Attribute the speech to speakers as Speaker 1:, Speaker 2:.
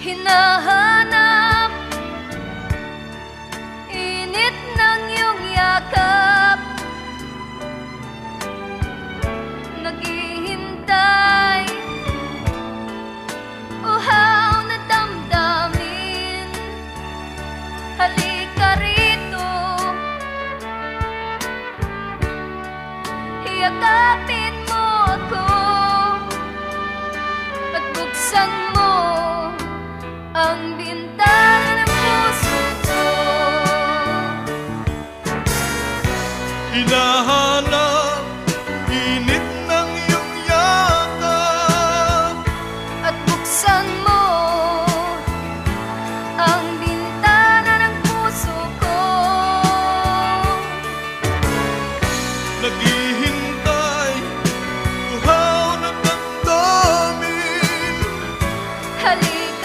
Speaker 1: hinahanap, init ng iyong yakap, naghihintay, uhaw na damdamin. Halika rito, yakapin mo ako, at buksan mo ang bintana ng puso ko.